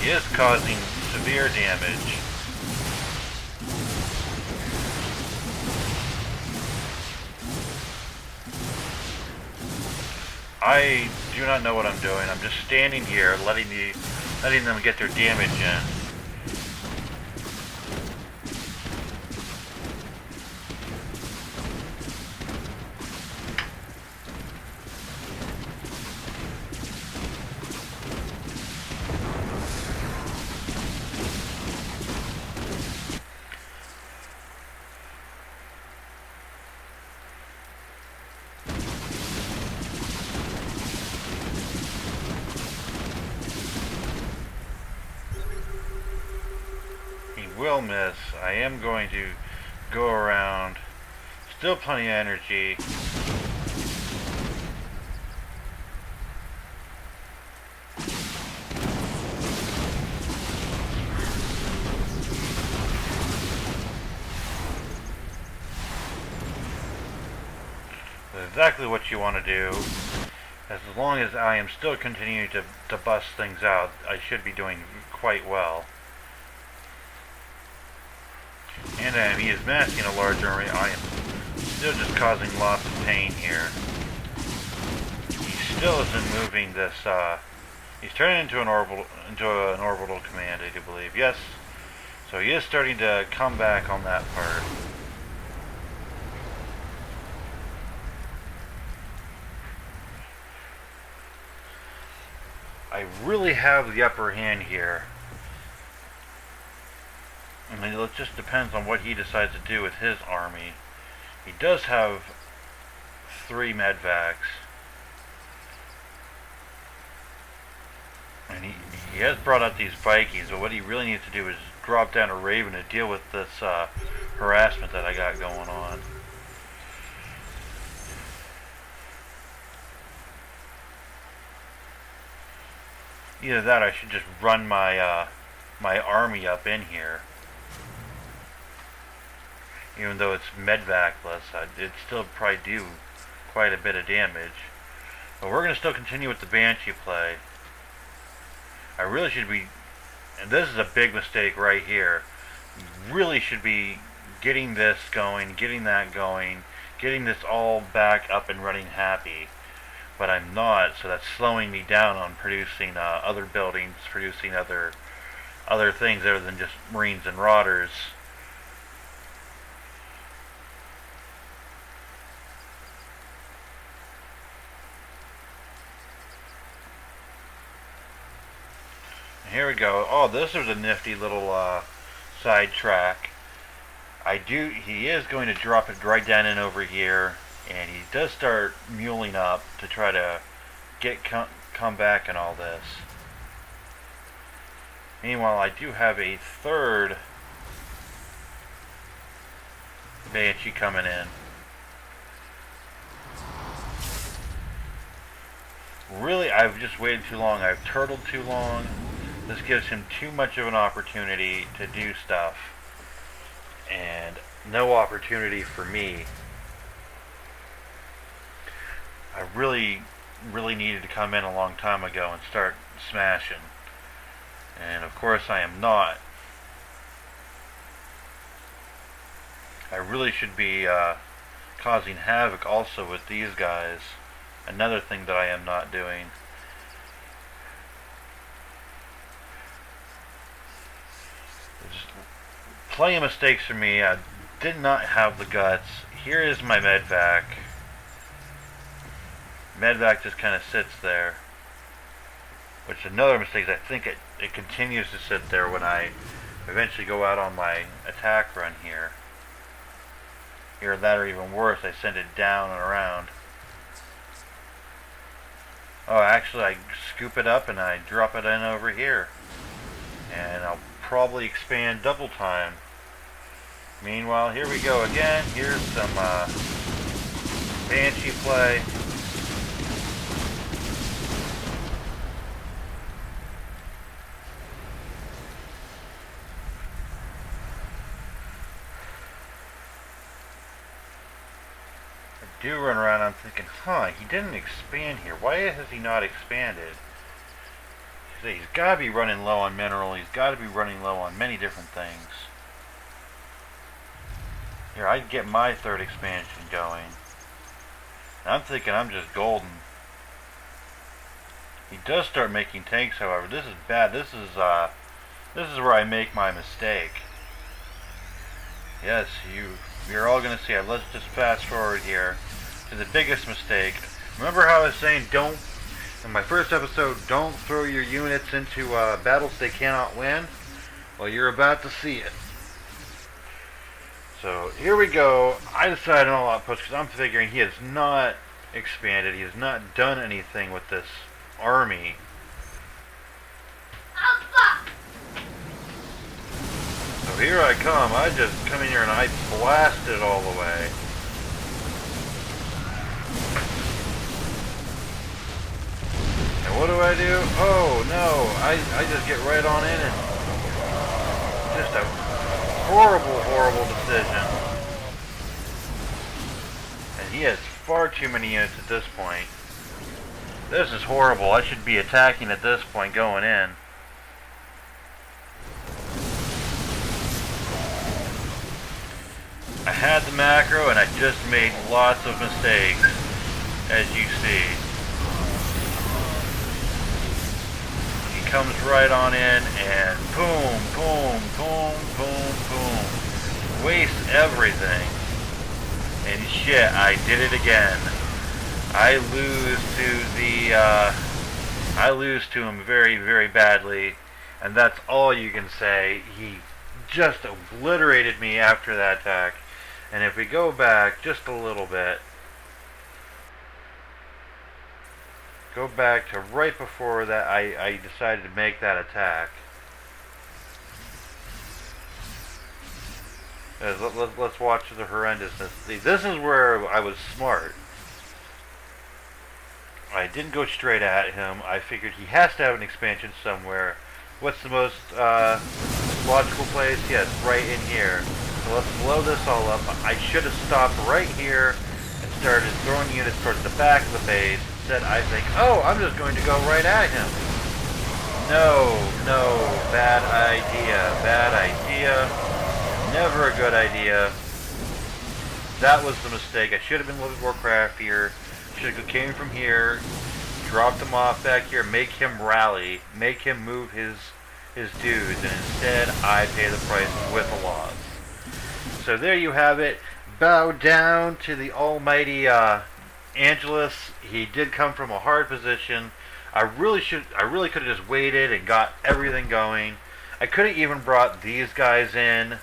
He is causing severe damage. I do not know what I'm doing. I'm just standing here, letting them get their damage in. Will miss. I am going to go around. Still plenty of energy. That's exactly what you want to do. As long as I am still continuing to bust things out, I should be doing quite well. And he is masking a large army. I am still just causing lots of pain here. He still isn't moving this. He's turning into an orbital command, I do believe. Yes. So he is starting to come back on that part. I really have the upper hand here. I mean, it just depends on what he decides to do with his army. He does have 3 medvacs. And he has brought out these Vikings, but what he really needs to do is drop down a Raven to deal with this harassment that I got going on. Either that or I should just run my my army up in here. Even though it's medvacless, it'd still probably do quite a bit of damage. But we're going to still continue with the Banshee play. I really should be, and this is a big mistake right here, really should be getting this going, getting that going, getting this all back up and running happy. But I'm not, so that's slowing me down on producing other buildings, producing other things other than just Marines and Marauders. Here we go. Oh, this is a nifty little side track. He is going to drop it right down in over here, and he does start muling up to try to come back and all this. Meanwhile, I do have a 3rd Banshee coming in. Really, I've just waited too long. I've turtled too long. This gives him too much of an opportunity to do stuff, and no opportunity for me. I really needed to come in a long time ago and start smashing. And of course I am not. I really should be causing havoc also with these guys. Another thing that I am not doing. Plenty of mistakes for me. I did not have the guts. Here is my medvac. Medvac just kind of sits there. Which is another mistake. I think it continues to sit there when I eventually go out on my attack run here. Either that or even worse, I send it down and around. Oh, actually I scoop it up and I drop it in over here. And I'll probably expand double time. Meanwhile, here we go again. Here's some Banshee play. I do run around, I'm thinking, he didn't expand here. Why has he not expanded? He's got to be running low on mineral. He's got to be running low on many different things. Here, I'd get my third expansion going. I'm thinking I'm just golden. He does start making tanks, however. This is bad. This is where I make my mistake. Yes, you're all gonna see it. Let's just fast forward here to the biggest mistake. Remember how I was saying in my first episode, don't throw your units into battles they cannot win? Well, you're about to see it. So here we go. I decided on a lot push because I'm figuring he has not expanded. He has not done anything with this army. So here I come. I just come in here and I blast it all the way. And what do I do? Oh no, I just get right on in and just a horrible decision. And he has far too many units at this point. This is horrible. I should be attacking at this point going in. I had the macro and I just made lots of mistakes, as you see. He comes right on in and boom, boom, boom, boom, boom. Wastes everything. And shit, I did it again. I lose to him very, very badly, and that's all you can say. He just obliterated me after that attack. And if we go back just a little bit, go back to right before that I decided to make that attack. Let's watch the horrendousness. See, this is where I was smart. I didn't go straight at him. I figured he has to have an expansion somewhere. What's the most logical place? Yes, right in here. So let's blow this all up. I should have stopped right here and started throwing units towards the back of the base. Instead, I think, oh, I'm just going to go right at him. No, bad idea. Never a good idea. That was the mistake. I should have been a little bit more craftier. Should have came from here, dropped him off back here, make him rally, make him move his dudes, and instead I pay the price with a loss. So there you have it. Bow down to the almighty Angelus. He did come from a hard position. I really could have just waited and got everything going. I could have even brought these guys in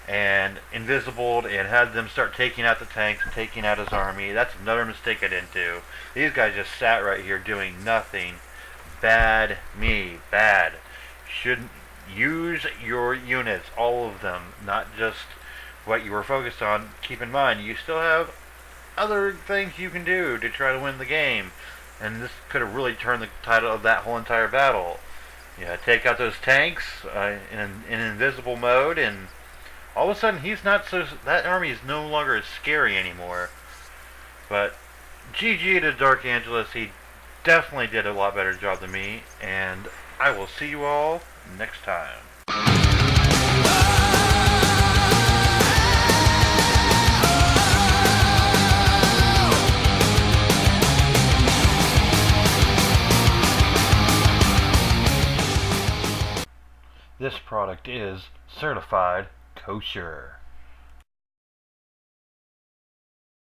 and invisibled and had them start taking out the tanks and taking out his army. That's another mistake I didn't do. These guys just sat right here doing nothing. Bad. Should use your units, all of them, not just what you were focused on. Keep in mind, you still have other things you can do to try to win the game, and this could have really turned the tide of that whole entire battle. Yeah, take out those tanks in invisible mode, and all of a sudden that army is no longer as scary anymore. But GG to DarkAngelus. He definitely did a lot better job than me, and I will see you all next time. This product is certified kosher.